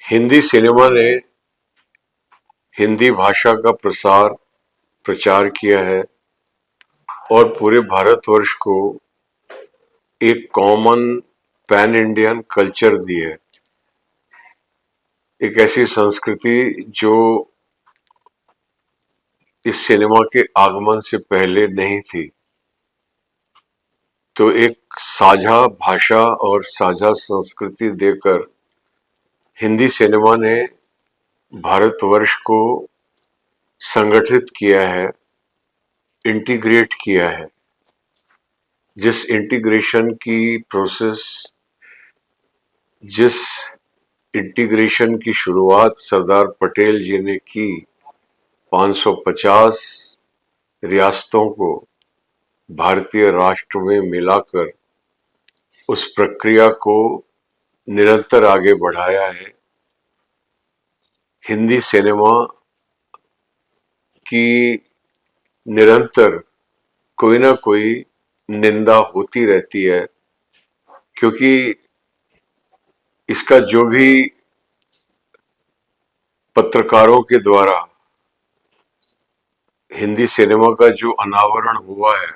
Hindi cinema ने हिंदी भाषा का प्रचार किया है और पूरे भारतवर्ष को एक कॉमन पैन इंडियन कल्चर दी है। एक ऐसी संस्कृति जो इस सिनेमा के आगमन से पहले नहीं थी। तो एक साझा भाषा और साझा संस्कृति देकर हिंदी सिनेमा ने भारतवर्ष को संगठित किया है, इंटीग्रेट किया है। जिस इंटीग्रेशन की प्रोसेस जिस इंटीग्रेशन की शुरुआत सरदार पटेल जी ने की 550 रियासतों को भारतीय राष्ट्र में मिलाकर, उस प्रक्रिया को निरंतर आगे बढ़ाया है। हिंदी सिनेमा की निरंतर कोई ना कोई निंदा होती रहती है, क्योंकि इसका जो भी पत्रकारों के द्वारा हिंदी सिनेमा का जो अनावरण हुआ है,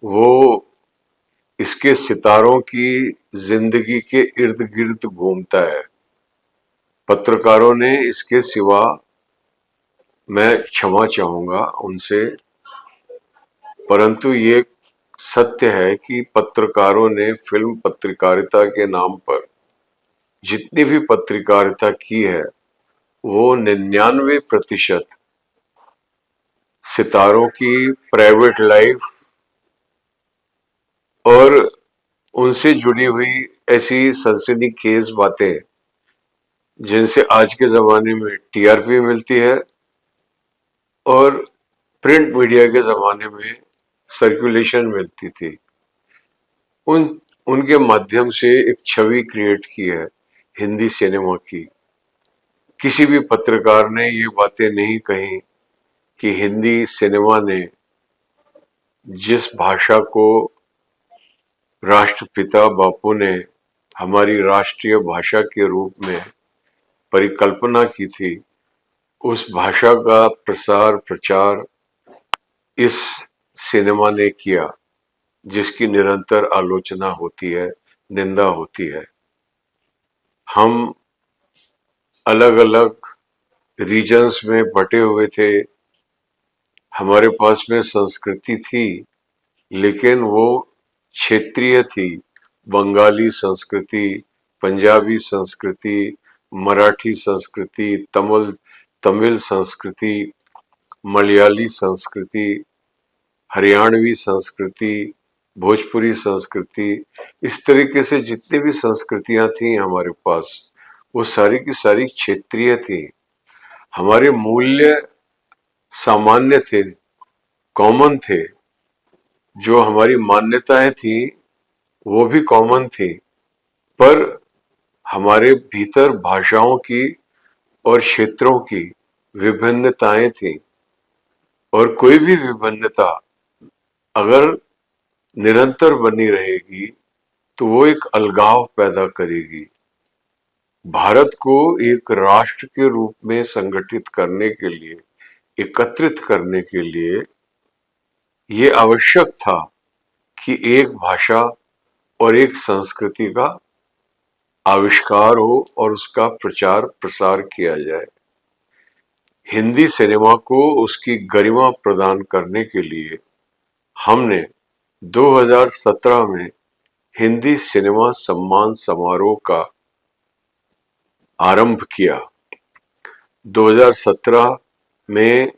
वो इसके सितारों की जिंदगी के इर्द गिर्द घूमता है। पत्रकारों ने इसके सिवा, मैं क्षमा चाहूंगा उनसे, परंतु ये सत्य है कि पत्रकारों ने फिल्म पत्रकारिता के नाम पर जितनी भी पत्रकारिता की है, वो 99% सितारों की प्राइवेट लाइफ और उनसे जुड़ी हुई ऐसी सनसनीखेज बातें जिनसे आज के जमाने में टीआरपी मिलती है और प्रिंट मीडिया के जमाने में सर्कुलेशन मिलती थी, उनके माध्यम से एक छवि क्रिएट की है हिंदी सिनेमा की। किसी भी पत्रकार ने ये बातें नहीं कही कि हिंदी सिनेमा ने जिस भाषा को राष्ट्रपिता बापू ने हमारी राष्ट्रीय भाषा के रूप में परिकल्पना की थी, उस भाषा का प्रसार प्रचार इस सिनेमा ने किया, जिसकी निरंतर आलोचना होती है, निंदा होती है। हम अलग अलग रीजन्स में बटे हुए थे, हमारे पास में संस्कृति थी, लेकिन वो क्षेत्रीय थी। बंगाली संस्कृति, पंजाबी संस्कृति, मराठी संस्कृति, तमिल संस्कृति, मलयाली संस्कृति, हरियाणवी संस्कृति, भोजपुरी संस्कृति, इस तरीके से जितनी भी संस्कृतियां थी हमारे पास, वो सारी की सारी क्षेत्रीय थी। हमारे मूल्य सामान्य थे, कॉमन थे। जो हमारी मान्यताएं थी वो भी कॉमन थी, पर हमारे भीतर भाषाओं की और क्षेत्रों की विभिन्नताएं थी। और कोई भी विभिन्नता अगर निरंतर बनी रहेगी तो वो एक अलगाव पैदा करेगी। भारत को एक राष्ट्र के रूप में संगठित करने के लिए, एकत्रित करने के लिए ये आवश्यक था कि एक भाषा और एक संस्कृति का आविष्कार हो और उसका प्रचार प्रसार किया जाए। हिंदी सिनेमा को उसकी गरिमा प्रदान करने के लिए हमने 2017 में हिंदी सिनेमा सम्मान समारोह का आरंभ किया। 2017 में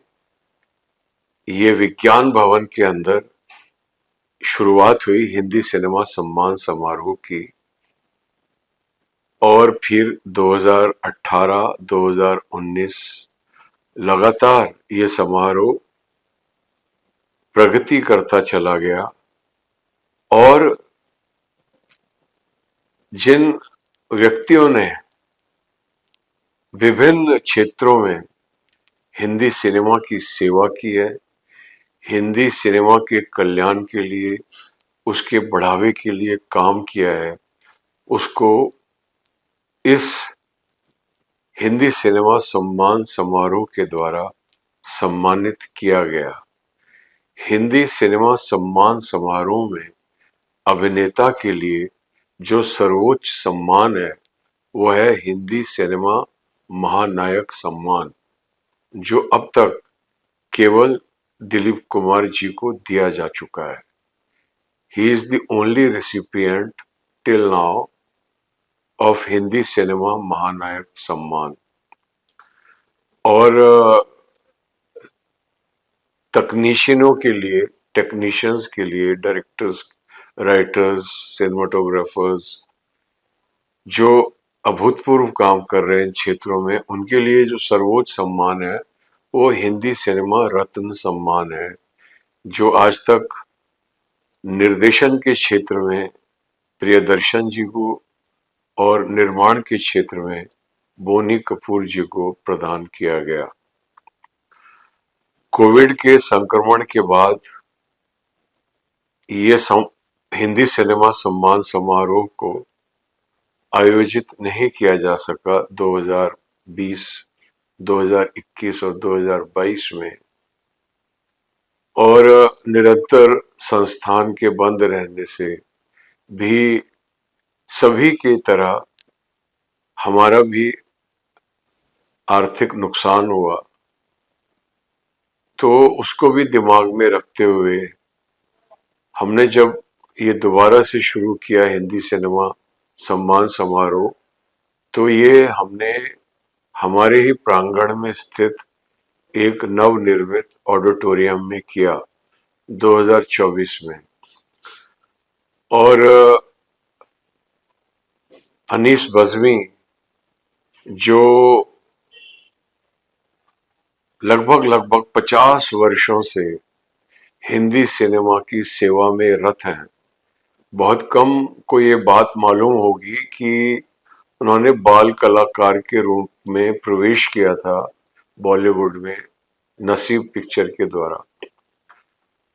ये विज्ञान भवन के अंदर शुरुआत हुई हिंदी सिनेमा सम्मान समारोह की, और फिर 2018, 2019 लगातार ये समारोह प्रगति करता चला गया। और जिन व्यक्तियों ने विभिन्न क्षेत्रों में हिंदी सिनेमा की सेवा की है, हिंदी सिनेमा के कल्याण के लिए, उसके बढ़ावे के लिए काम किया है, उसको इस हिंदी सिनेमा सम्मान समारोह के द्वारा सम्मानित किया गया। हिंदी सिनेमा सम्मान समारोह में अभिनेता के लिए जो सर्वोच्च सम्मान है वो है हिंदी सिनेमा महानायक सम्मान, जो अब तक केवल दिलीप कुमार जी को दिया जा चुका है। He is the only recipient till now of Hindi cinema महानायक सम्मान। और टेक्नीशियंस के लिए, डायरेक्टर्स, राइटर्स, सिनेमाटोग्राफर्स जो अभूतपूर्व काम कर रहे हैं इन क्षेत्रों में, उनके लिए जो सर्वोच्च सम्मान है वो हिंदी सिनेमा रत्न सम्मान है, जो आज तक निर्देशन के क्षेत्र में प्रियदर्शन जी को और निर्माण के क्षेत्र में बोनी कपूर जी को प्रदान किया गया। कोविड के संक्रमण के बाद ये हिंदी सिनेमा सम्मान समारोह को आयोजित नहीं किया जा सका 2020, 2021 और 2022 में, और निरंतर संस्थान के बंद रहने से भी सभी की तरह हमारा भी आर्थिक नुकसान हुआ। तो उसको भी दिमाग में रखते हुए हमने जब ये दोबारा से शुरू किया हिंदी सिनेमा सम्मान समारोह, तो ये हमने हमारे ही प्रांगण में स्थित एक नवनिर्मित ऑडिटोरियम में किया 2024 में। और अनीस बज़मी जो लगभग 50 वर्षों से हिंदी सिनेमा की सेवा में रत हैं, बहुत कम को ये बात मालूम होगी कि उन्होंने बाल कलाकार के रूप में प्रवेश किया था बॉलीवुड में नसीब पिक्चर के द्वारा,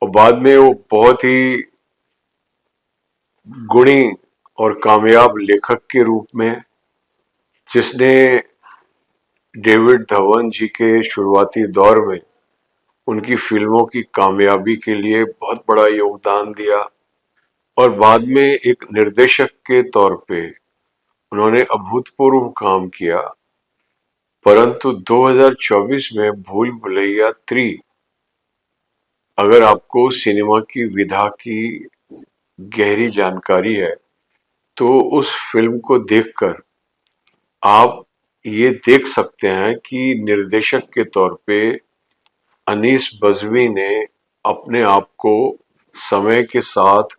और बाद में वो बहुत ही गुणी और कामयाब लेखक के रूप में, जिसने डेविड धवन जी के शुरुआती दौर में उनकी फिल्मों की कामयाबी के लिए बहुत बड़ा योगदान दिया, और बाद में एक निर्देशक के तौर पे उन्होंने अभूतपूर्व काम किया। परंतु 2024 में भूल भुलैया 3, अगर आपको सिनेमा की विधा की गहरी जानकारी है तो उस फिल्म को देखकर आप ये देख सकते हैं कि निर्देशक के तौर पे अनीस बज़मी ने अपने आप को समय के साथ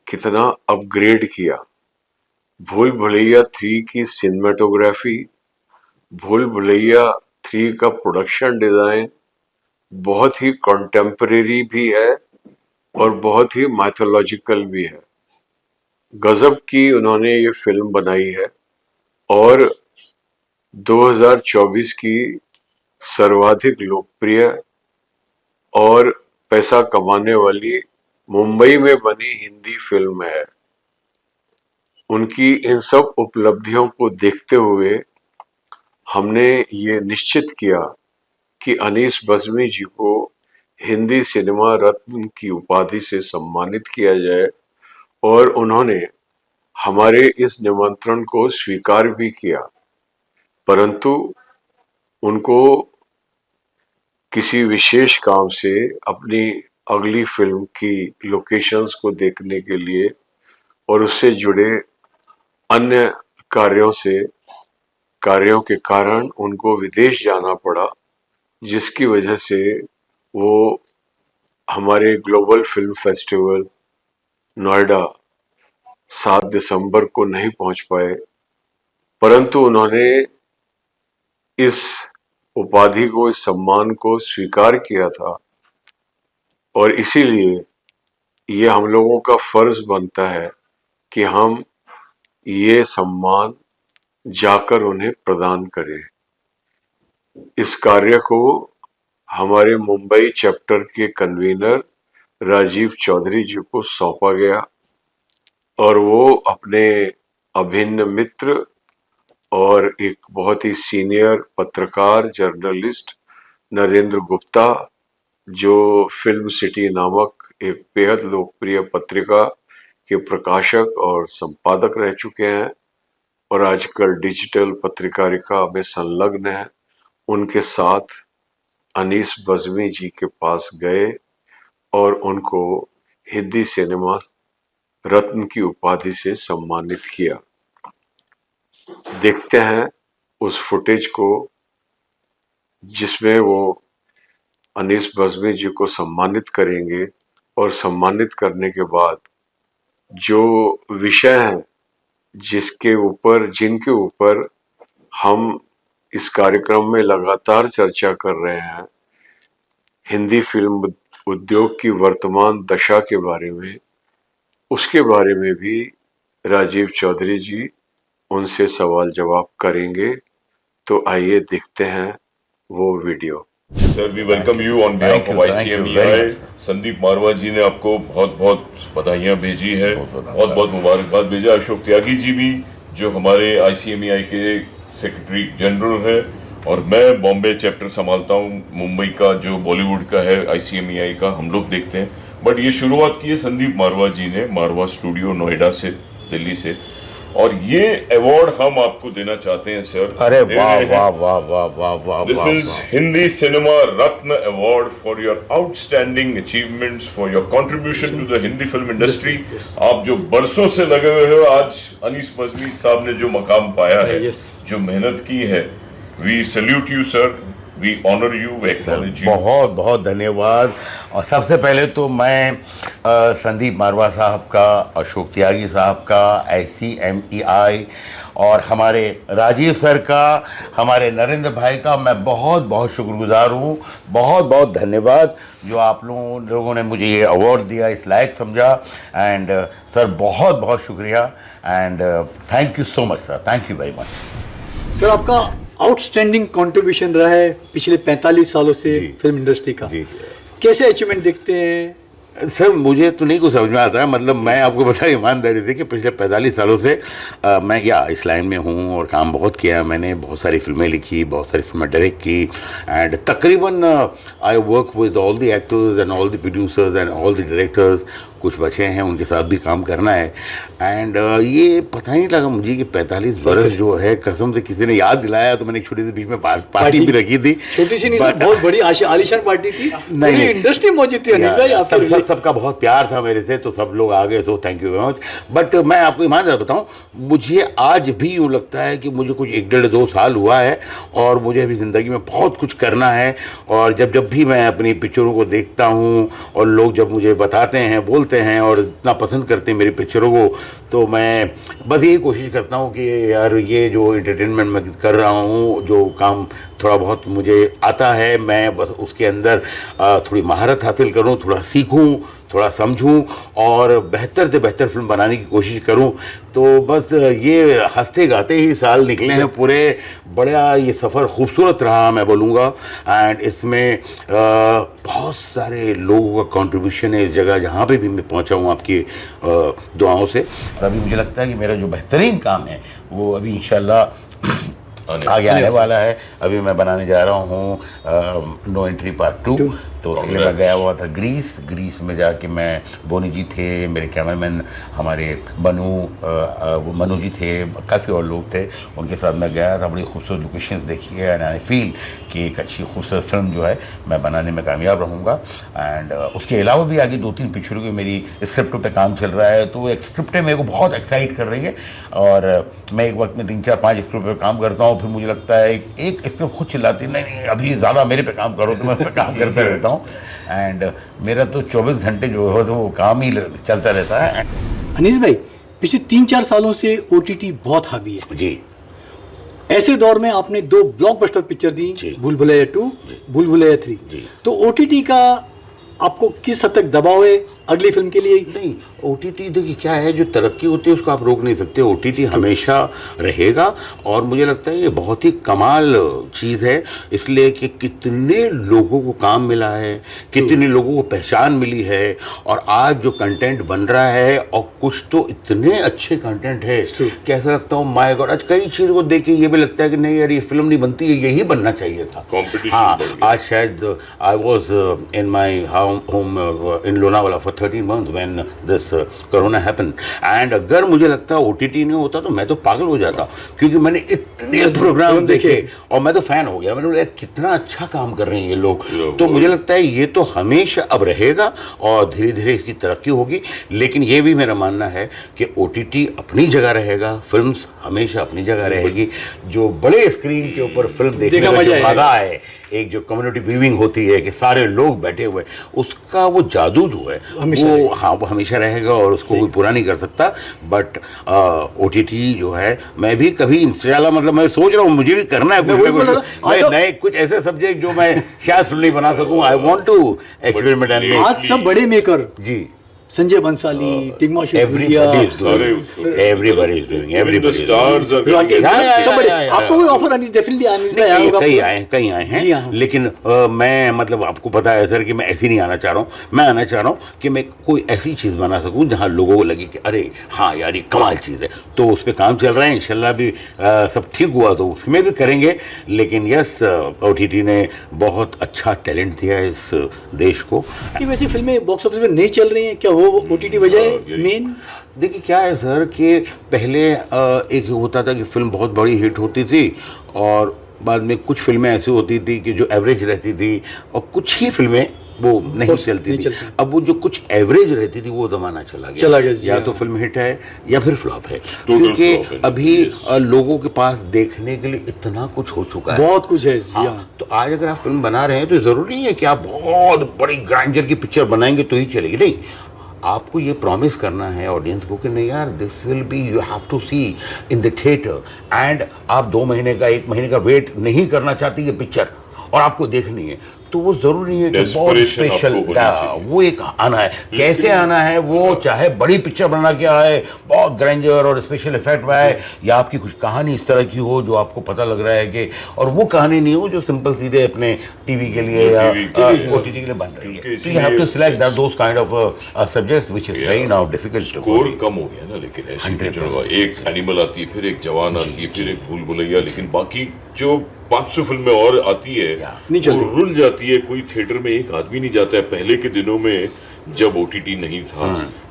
कितना अपग्रेड किया। भूल भुलैया 3 की सिनेमेटोग्राफी, भूल भुलैया 3 का प्रोडक्शन डिजाइन बहुत ही कॉन्टेम्परेरी भी है और बहुत ही माइथोलॉजिकल भी है। गजब की उन्होंने ये फिल्म बनाई है, और 2024 की सर्वाधिक लोकप्रिय और पैसा कमाने वाली मुंबई में बनी हिंदी फिल्म है। उनकी इन सब उपलब्धियों को देखते हुए हमने ये निश्चित किया कि अनीस बज़मी जी को हिंदी सिनेमा रत्न की उपाधि से सम्मानित किया जाए, और उन्होंने हमारे इस निमंत्रण को स्वीकार भी किया। परंतु उनको किसी विशेष काम से अपनी अगली फिल्म की लोकेशंस को देखने के लिए और उससे जुड़े अन्य कार्यों के कारण उनको विदेश जाना पड़ा, जिसकी वजह से वो हमारे ग्लोबल फिल्म फेस्टिवल नोएडा 7 दिसंबर को नहीं पहुंच पाए। परंतु उन्होंने इस उपाधि को, इस सम्मान को स्वीकार किया था, और इसीलिए ये हम लोगों का फर्ज बनता है कि हम ये सम्मान जाकर उन्हें प्रदान करें। इस कार्य को हमारे मुंबई चैप्टर के कन्वीनर राजीव चौधरी जी को सौंपा गया, और वो अपने अभिन्न मित्र और एक बहुत ही सीनियर पत्रकार जर्नलिस्ट नरेंद्र गुप्ता, जो फिल्म सिटी नामक एक बेहद लोकप्रिय पत्रिका के प्रकाशक और संपादक रह चुके हैं और आजकल डिजिटल पत्रकारिता में संलग्न हैं, उनके साथ अनीस बज़्मी जी के पास गए और उनको हिंदी सिनेमा रत्न की उपाधि से सम्मानित किया। देखते हैं उस फुटेज को जिसमें वो अनीस बज़्मी जी को सम्मानित करेंगे और सम्मानित करने के बाद जो विषय हैं जिनके ऊपर हम इस कार्यक्रम में लगातार चर्चा कर रहे हैं, हिंदी फिल्म उद्योग की वर्तमान दशा के बारे में, उसके बारे में भी राजीव चौधरी जी उनसे सवाल जवाब करेंगे। तो आइए देखते हैं वो video. Sir, we welcome you on behalf of ICMEI। Sandeep Marwah ji ने आपको बहुत बहुत बधाइयाँ भेजी है, बहुत बहुत मुबारकबाद भेजा। अशोक त्यागी जी भी, जो हमारे ICMEI के सेक्रेटरी जनरल है, और मैं बॉम्बे चैप्टर संभालता हूँ, मुंबई का जो बॉलीवुड का है ICMEI का, हम लोग देखते हैं। बट ये शुरुआत की है संदीप मारवा जी ने, मारवा स्टूडियो नोएडा से, दिल्ली से, और ये अवार्ड हम आपको देना चाहते हैं सर। अरे वाह वाह वाह वाह वाह वाह। This is Hindi cinema Ratna award for your outstanding achievements, for your contribution to the Hindi film industry. आप जो बरसों से लगे हुए हो, आज अनीस बज़्मी साहब ने जो मकाम पाया है, जो मेहनत की है, we salute you sir, we honour you, we acknowledge you. बहुत बहुत धन्यवाद। और सबसे पहले तो मैं संदीप मारवा साहब का, अशोक त्यागी साहब का, ICMEI और हमारे राजीव सर का, हमारे नरेंद्र भाई का मैं बहुत बहुत शुक्रगुजार हूँ। बहुत बहुत धन्यवाद जो आप लोगों ने मुझे ये अवार्ड दिया, इस लायक समझा। एंड सर बहुत बहुत शुक्रिया and thank you so much sir, thank you very much. Sir, आपका आउटस्टैंडिंग कंट्रीब्यूशन रहा है पिछले 45 सालों से फिल्म इंडस्ट्री का। कैसे अचीवमेंट देखते हैं? सर, मुझे तो नहीं कुछ समझ में आता है। मतलब मैं आपको बताया ईमानदारी से कि पिछले 45 सालों से मैं क्या इस लाइन में हूँ और काम बहुत किया। मैंने बहुत सारी फिल्में लिखी, बहुत सारी फिल्में डायरेक्ट की, एंड तकरीबन I work with all the actors and all the producers and all the directors. कुछ बचे हैं, उनके साथ भी काम करना है। एंड ये पता ही नहीं लगा मुझे कि 45 बरस जो है, कसम से किसी ने याद दिलाया तो मैंने एक छोटी सी बीच में पार्टी भी रखी थी। छोटी सी नहीं, बहुत बड़ी आलीशान पार्टी थी। नहीं, इंडस्ट्री मौजूद थी अनीस भाई। सबका बहुत प्यार था मेरे से, तो सब लोग आ गए, so thank you very much. But मैं आपको ईमानदार बताऊं, मुझे आज भी यूँ लगता है कि मुझे कुछ 1-1.5-2 साल हुआ है और मुझे अभी ज़िंदगी में बहुत कुछ करना है। और जब भी मैं अपनी पिक्चरों को देखता हूँ और लोग जब मुझे बताते हैं, बोलते हैं और इतना पसंद करते हैं मेरी पिक्चरों को, तो मैं बस यही कोशिश करता हूँ कि यार ये जो एंटरटेनमेंट मैं कर रहा हूँ, जो काम थोड़ा बहुत मुझे आता है, मैं बस उसके अंदर थोड़ी महारत हासिल करूँ, थोड़ा सीखूँ, थोड़ा समझूं और बेहतर से बेहतर फिल्म बनाने की कोशिश करूं। तो बस ये हंसते गाते ही साल निकले हैं पूरे। बड़ा ये सफ़र खूबसूरत रहा मैं बोलूँगा। एंड इसमें बहुत सारे लोगों का कंट्रीब्यूशन है इस जगह जहाँ पे भी मैं पहुँचा हूँ आपकी दुआओं से। और अभी मुझे लगता है कि मेरा जो बेहतरीन काम है वो अभी इंशाल्लाह आगे आने वाला है। अभी मैं बनाने जा रहा हूँ नो एंट्री पार्ट 2। तो उसके लिए मैं गया हुआ था ग्रीस में जाके, मैं बोनी जी थे, मेरे कैमरामैन हमारे मनु जी थे, काफ़ी और लोग थे, उनके साथ मैं गया था। बड़ी खूबसूरत लोकेशंस देखी है एंड आई फील कि एक अच्छी खूबसूरत फिल्म जो है मैं बनाने में कामयाब रहूँगा। एंड उसके अलावा भी आगे 2-3 पिक्चरों की मेरी स्क्रिप्टों पे काम चल रहा है। तो एक स्क्रिप्टें मेरे को बहुत एक्साइट कर रही है और मैं एक वक्त में 3-4-5 स्क्रिप्ट पर काम करता हूँ। फिर मुझे लगता है एक स्क्रिप्ट खुद चिल्लाती नहीं अभी ज़्यादा मेरे पे काम करो, तो मैं उस पर काम करते रहता हूँ। एंड मेरा तो 24 घंटे जो है तो वो काम ही चलता रहता है। अनीस भाई, पिछले 3-4 सालों से OTT बहुत हावी है जी। ऐसे दौर में आपने 2 ब्लॉकबस्टर पिक्चर दी, भूल भुलैया 2, भूल भुलैया 3। तो OTT का आपको किस हद तक दबाव है? अगली फिल्म के लिए? नहीं, ओटीटी देखिए क्या है, जो तरक्की होती है उसको आप रोक नहीं सकते। ओटीटी हमेशा रहेगा और मुझे लगता है ये बहुत ही कमाल चीज़ है, इसलिए कि कितने लोगों को काम मिला है, कितने लोगों को पहचान मिली है, और आज जो कंटेंट बन रहा है, और कुछ तो इतने अच्छे कंटेंट है कि ऐसा लगता हूँ माय गॉड, आज कई चीज़ को देख के ये भी लगता है कि नहीं यार ये फिल्म नहीं बनती है, यही बनना चाहिए था। हाँ, आज शायद I was in my home in Lonavala for 13 months when this corona happened, and अगर मुझे लगता ओटीटी नहीं होता तो मैं तो पागल हो जाता, क्योंकि मैंने इतने प्रोग्राम देखे और मैं तो फैन हो गया। मैंने बोला कितना अच्छा काम कर रहे हैं ये लोग। तो मुझे लगता है ये तो हमेशा अब रहेगा और धीरे धीरे इसकी तरक्की होगी। लेकिन ये भी मेरा मानना है कि ओटीटी अपनी जगह रहेगा, फिल्म्स हमेशा अपनी जगह रहेगी। जो बड़े स्क्रीन के ऊपर फिल्म देखने का जो मजा है, एक जो कम्युनिटी व्यूइंग होती है कि सारे लोग बैठे हुए, उसका वो जादू जो है वो हाँ वो हमेशा रहेगा और उसको कोई पूरा नहीं कर सकता। बट ओटीटी जो है, मैं भी कभी इंस्टाग्राम, मतलब मैं सोच रहा हूँ मुझे भी करना है कुछ नए कुछ ऐसे सब्जेक्ट जो मैं शायद फिल्म नहीं बना सकूँ। I want to experiment and आज सब बड़े मेकर जी, Sanjay Bansali, Tigmanshu Dhulia, everybody is doing, everybody is stars are आपको कोई ऑफर डेफिनेटली कई आए हैं, लेकिन मैं मतलब आपको पता है सर कि मैं ऐसे नहीं आना चाह रहा हूँ। मैं आना चाह रहा हूँ कि मैं कोई ऐसी चीज़ बना सकूँ जहाँ लोगों को लगे कि अरे हाँ यार ये कमाल चीज़ है। तो उस पर काम चल रहा है, इंशाल्लाह भी सब ठीक हुआ तो उसमें भी करेंगे। लेकिन यस, ओटीटी ने बहुत अच्छा टैलेंट दिया है इस देश को। वैसे फिल्में बॉक्स ऑफिस में नहीं चल रही हैं क्या, वो ओटीटी वजह है मेन? देखिए क्या है सर कि पहले एक होता था कि फिल्म बहुत बड़ी हिट होती थी और बाद में कुछ फिल्में ऐसी होती थी कि जो एवरेज रहती थी और कुछ ही फिल्में वो नहीं चलती थी। अब वो जो कुछ एवरेज रहती थी वो ज़माना चला गया या तो फिल्म हिट है या फिर फ्लॉप है, क्योंकि अभी लोगों के पास देखने के लिए इतना कुछ हो चुका है, बहुत कुछ है। तो आज अगर आप फिल्म बना रहे हैं तो ज़रूरी नहीं है कि आप बहुत बड़ी ग्रैंडर की पिक्चर बनाएंगे तो ही चलेगी। नहीं, आपको ये प्रॉमिस करना है ऑडियंस को कि नहीं यार this will be, you have to see in the theatre, and आप 2 महीने का 1 महीने का वेट नहीं करना चाहती ये पिक्चर और आपको देखनी है, तो वो जरूरी है कि बहुत स्पेशल वो एक आना है। कैसे आना है वो, चाहे बड़ी पिक्चर बना के आए, बहुत ग्रैंडर और स्पेशल इफेक्ट में आए, या आपकी कुछ कहानी इस तरह की हो जो आपको पता लग रहा है कि, और वो कहानी नहीं हो जो सिंपल सीधे अपने टीवी के लिए या ओटीटी के लिए बन रही है। So you have to select those kind of subjects which is very now difficult. Score कम हो गया ना, लेकिन ऐसे एक एनिमल आती है, फिर एक जवान आती है, फिर एक भूल भुलैया, लेकिन बाकी जो 500 फिल्में और आती है वो रुल जाती है। कोई थिएटर में एक आदमी नहीं जाता है। पहले के दिनों में जब ओटीटी नहीं था,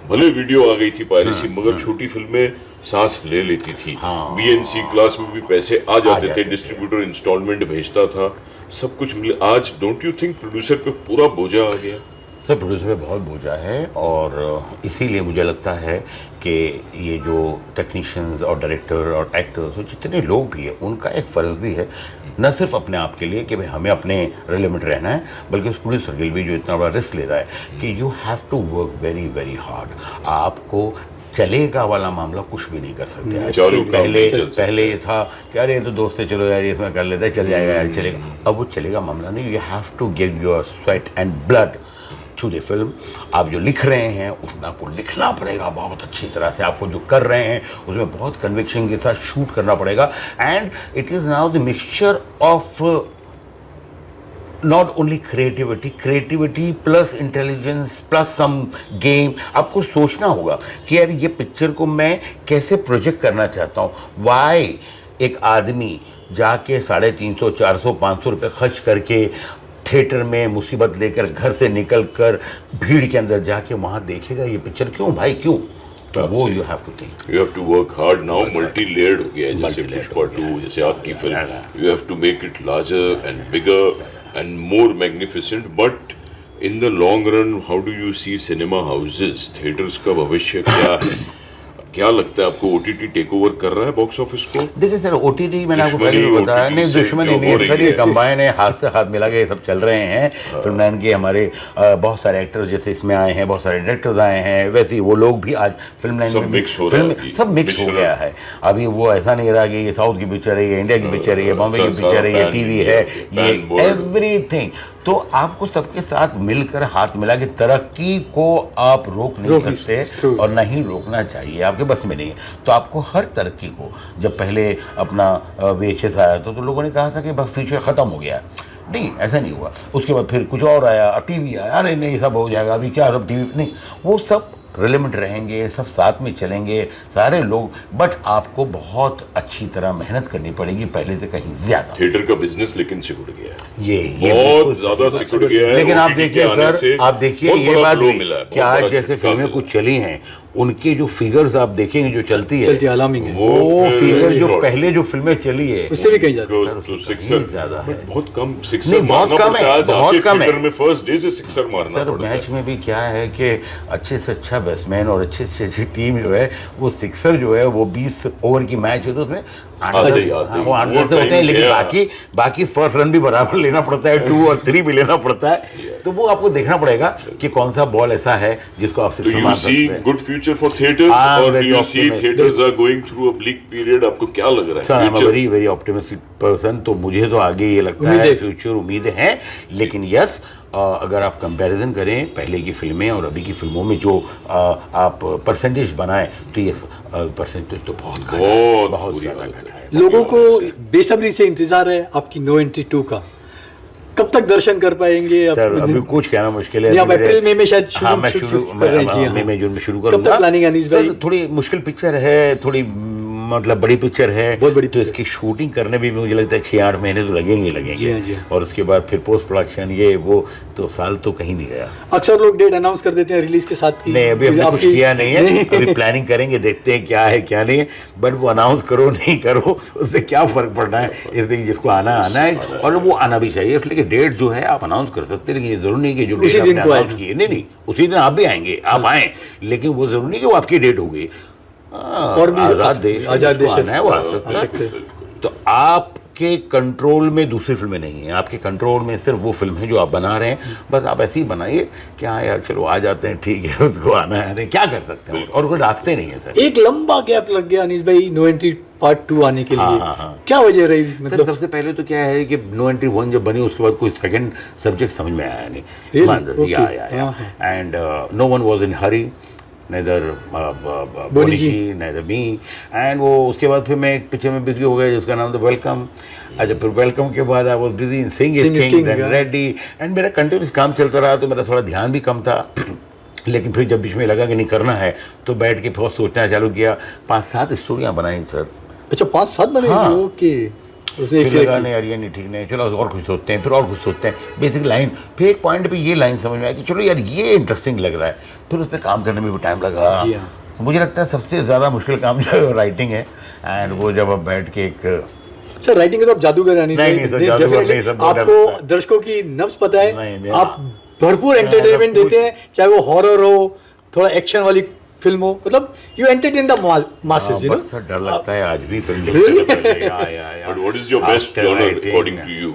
भले वीडियो आ गई थी पायरेसी, मगर छोटी फिल्में सांस ले लेती थी। बीएनसी क्लास में भी पैसे आ जाते थे, डिस्ट्रीब्यूटर इंस्टॉलमेंट भेजता था, सब कुछ मिले। आज डोंट यू थिंक प्रोड्यूसर पे पूरा बोझा आ गया? सर प्रोड्यूसर पे बहुत बोझा है, और इसीलिए मुझे लगता है कि ये जो टेक्नीशियंस और डायरेक्टर और एक्टर्स और जितने लोग भी हैं, उनका एक फ़र्ज़ भी है न सिर्फ अपने आप के लिए कि भाई हमें अपने रिलेवेंट रहना है, बल्कि उस प्रोड्यूसर के लिए भी जो इतना बड़ा रिस्क ले रहा है कि you have to work very very hard. आपको चलेगा वाला मामला कुछ भी नहीं कर सकते। पहले ये था कि अरे तो दोस्त है, चलो यार इसमें कर लेते हैं, चल जाएगा यार, चलेगा। अब वो चलेगा मामला नहीं। You have to give your sweat and blood to the film. आप जो लिख रहे हैं उसमें आपको लिखना पड़ेगा बहुत अच्छी तरह से, आपको जो कर रहे हैं उसमें बहुत कन्विक्शन के साथ शूट करना पड़ेगा। And it is now the mixture of not only creativity plus intelligence plus some game. आपको सोचना होगा कि यार ये पिक्चर को मैं कैसे प्रोजेक्ट करना चाहता हूँ। वाई एक आदमी जाके 350, 400, 500 रुपये खर्च करके थिएटर में मुसीबत लेकर घर से निकल कर भीड़ के अंदर जाके वहाँ देखेगा ये पिक्चर? क्यों भाई, क्यों? तो वो you have to think, you have to work hard. Now multi layered हो गया है, जैसे पुष्पा 2, जैसे आपकी film, you have to make it larger and bigger and more magnificent. But in the long run, how do you see cinema houses, theatres का भविष्य क्या है? क्या लगता है आपको, ओटीटी टेक ओवर कर रहा है बॉक्स ऑफिस को? देखिए सर, ओटीटी मैंने आपको पहले भी बताया, नहीं दुश्मनी नहीं है सर, ये कंबाइन है, हाथ से हाथ मिला के ये सब चल रहे हैं। फिल्म लाइन के हमारे बहुत सारे एक्टर्स जैसे इसमें आए हैं, बहुत सारे डायरेक्टर्स आए हैं, वैसे ही वो लोग भी आज फिल्म लाइन में सब मिक्स हो गया है। अभी वो ऐसा नहीं रहा कि ये साउथ की पिक्चर है, ये इंडिया की पिक्चर है, ये बॉम्बे की पिक्चर है, ये टीवी है, ये एवरीथिंग। तो आपको सबके साथ मिलकर हाथ मिला के तरक्की को आप रोक नहीं सकते और नहीं रोकना चाहिए, आपके बस में नहीं है। तो आपको हर तरक्की को, जब पहले अपना VHS आया तो लोगों ने कहा था कि बस फ्यूचर ख़त्म हो गया, नहीं ऐसा नहीं हुआ। उसके बाद फिर कुछ और आया, टीवी आया, अरे नहीं सब हो जाएगा, अभी क्या सब टीवी, नहीं, वो सब रिलेवेंट रहेंगे, सब साथ में चलेंगे सारे लोग, बट आपको बहुत अच्छी तरह मेहनत करनी पड़ेगी पहले से कहीं ज्यादा। थिएटर का बिजनेस लेकिन सिकुड़ गया है, ये बहुत ज्यादा सिकुड़ गया है। लेकिन आप देखिए सर, आप देखिए ये बात हुई कि आज बड़ा जैसे झटका फिल्में मिला। कुछ चली हैं, उनके जो फिगर्स आप देखेंगे जो चलती है अलार्मिंग है, वो फिगर जो बहुत। पहले जो फिल्में चली है उससे भी कहीं जाता है। तो सिक्सर ज्यादा है, बहुत कम सिक्सर नहीं, बहुत मारना कम पड़ता है, आज बहुत आपके कम है। थिएटर में फर्स्ट डे से सिक्सर मारना सर पड़ता है। मैच में भी क्या है कि अच्छे से अच्छा बैट्समैन और अच्छे से अच्छी टीम जो है वो सिक्सर जो है वो 20 ओवर की मैच है तो उसमें आते ही, आते ही। वो 8 वो होते हैं, time लेकिन क्या? बाकी फर्स्ट रन भी बराबर लेना पड़ता है, 2 और 3 भी लेना पड़ता है। तो वो आपको देखना पड़ेगा कि कौन सा बॉल ऐसा है जिसको आप Do सिक्सर you मार see सकते हैं। good future for theaters I'm or do very you see optimistic. theaters are going through a bleak period? आपको क्या लग रहा सर आई एम है? वेरी वेरी ऑप्टिमिस्टिक पर्सन, तो मुझे तो आगे ये लगता उम्मीदें। है फ्यूचर उम्मीदें हैं, लेकिन यस अगर आप कंपैरिजन करें पहले की फिल्में और अभी की फिल्मों में जो आप परसेंटेज बनाएं तो ये परसेंटेज तो बहुत घटा है, बहुत बुरी ज़्यादा हालत है। घटा है। लोगों को बेसब्री से इंतजार है आपकी नो एंट्री 2 का, कब तक दर्शन कर पाएंगे आप? सर अभी कुछ कहना मुश्किल है। नहीं, आप अभी मेरे- अप्रैल मई में शायद हाँ मैं शूट शुरू कर रहे हैं, जी हाँ। मई में जून में शुरू कब करूंगा। तक प्लानिंग है अनीस भाई? सर, थोड़ी मुश्किल पिक्चर है, थोड़ी मतलब बड़ी पिक्चर है, बहुत बड़ी तो पिक्चर। इसकी शूटिंग करने में भी मुझे लगता है 6-8 महीने तो लगेंगे जी हाँ, जी हाँ। और उसके बाद फिर पोस्ट प्रोडक्शन ये वो, तो साल तो कहीं नहीं गया। अक्सर लोग डेट अनाउंस कर देते हैं रिलीज के साथ की। नहीं, अभी हमने कुछ आपकी- किया नहीं है, अभी प्लानिंग करेंगे, देखते हैं क्या है क्या नहीं है, बट वो अनाउंस करो नहीं करो उससे क्या फर्क पड़ना है, इसलिए जिसको आना आना है और वो आना भी चाहिए। इसलिए डेट जो है आप अनाउंस कर सकते हैं, लेकिन ये जरूरी नहीं कि जो उसी डेट दिन आपने को अनाउंस आए। की है, नहीं उसी दिन आप भी आएंगे, आप आए, लेकिन वो जरूरी नहीं कि वो आपकी डेट होगी। और भी आजाद देश है, आजाद जिसको देश आना है वो आ सकता है। तो आपके कंट्रोल में दूसरी फिल्में नहीं है, आपके कंट्रोल में सिर्फ वो फिल्म है जो आप बना रहे हैं, बस आप ऐसे ही बनाइए कि हाँ यार चलो आ जाते हैं, ठीक है, उसको आना है, क्या कर सकते हैं, और कोई रास्ते नहीं है सर। एक लंबा गैप लग गया अनीस भाई नो एंट्री पार्ट 2 आने के लिए। हाँ। क्या वजह रही? सर मतलब सबसे पहले तो क्या है कि नो एंट्री 1 जब बनी उसके बाद कोई सेकंड सब्जेक्ट समझ में आया नहीं, Really? ईमानदारी से, Okay. या and no one was in hurry, neither Boney ji neither me, and वो उसके बाद फिर मैं एक पिक्चर में बिजी हो गया जिसका नाम था वेलकम। अच्छा फिर वेलकम के बाद I was busy in Singh is King, then Ready, and मेरा कंटिन्यूस काम चलता रहा तो मेरा थोड़ा ध्यान भी कम था। लेकिन फिर जब बीच में लगा कि नहीं करना है तो बैठ के बहुत सोचना चालू किया, 5-7 स्टोरियाँ बनाई सर। अच्छा 5-7 बने? हाँ। ओके, उसने एक फिर से लगा एक नहीं यार ये नहीं ठीक नहीं, चलो और कुछ सोचते हैं, फिर और कुछ सोचते हैं, बेसिक लाइन, फिर एक पॉइंट पे ये लाइन समझ में आया कि चलो यार ये इंटरेस्टिंग लग रहा है, फिर उस पर काम करने में भी टाइम लगा। जी हाँ। मुझे लगता है सबसे ज़्यादा मुश्किल काम जो है राइटिंग है, एंड वो जब आप बैठ के एक सर राइटिंग के तो आप जादूगर हैं अनीस भाई। नहीं, सर, जादूगर Definitely नहीं, सर, बहुत आपको डर- दर्शकों की नब्ज पता है, नहीं, आप भरपूर एंटरटेनमेंट सब कुछ- देते हैं, चाहे वो हॉरर हो, थोड़ा एक्शन वाली फिल्म हो, मतलब you entertain the masses, you know. बस सर डर लगता है आज भी film Really? But what is your best After genre writing, according to you?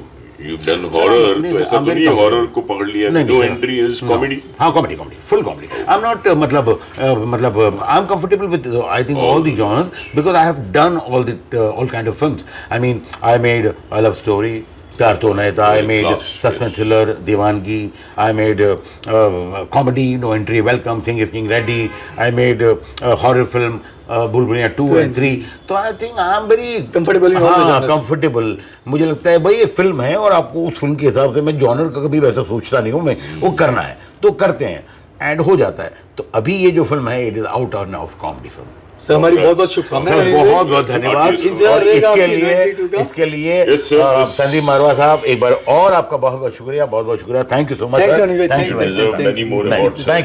You've done horror, नहीं, तो ऐसा I'm तो very नहीं comfortable. हॉरर को पकड़ लिया, नहीं, no sir. Entry is comedy. हाँ comedy full comedy. I am not मतलब I am comfortable with I think all the genres because I have done all kind of films. I mean I made a love story, प्यार तो नहीं था, I made suspense thriller Deewangee, I made comedy No Entry Welcome, Singh is King Ready, I made horror film बुलबुलियाँ 2 and 3। तो I think I am very Comfortable in all the genres. Comfortable. मुझे लगता है भाई ये फिल्म है और आपको उस फिल्म के हिसाब से, मैं जॉनर का कभी वैसा सोचता नहीं हूँ, मैं वो करना है तो करते हैं एंड हो जाता है। तो अभी ये जो फिल्म है इट इज आउट और आउट कॉमेडी फिल्म। सर हमारी बहुत बहुत शुभकामनाएं। सर बहुत बहुत धन्यवाद। इंतजार और रहेगा इसके आपकी लिए 92 का। इसके लिए Yes, sir, yes. संदीप मारवा साहब एक बार और आपका बहुत बहुत शुक्रिया, बहुत बहुत शुक्रिया, thank you so much. Thanks, Anil bhai, thank you. Deserve many more awards, sir.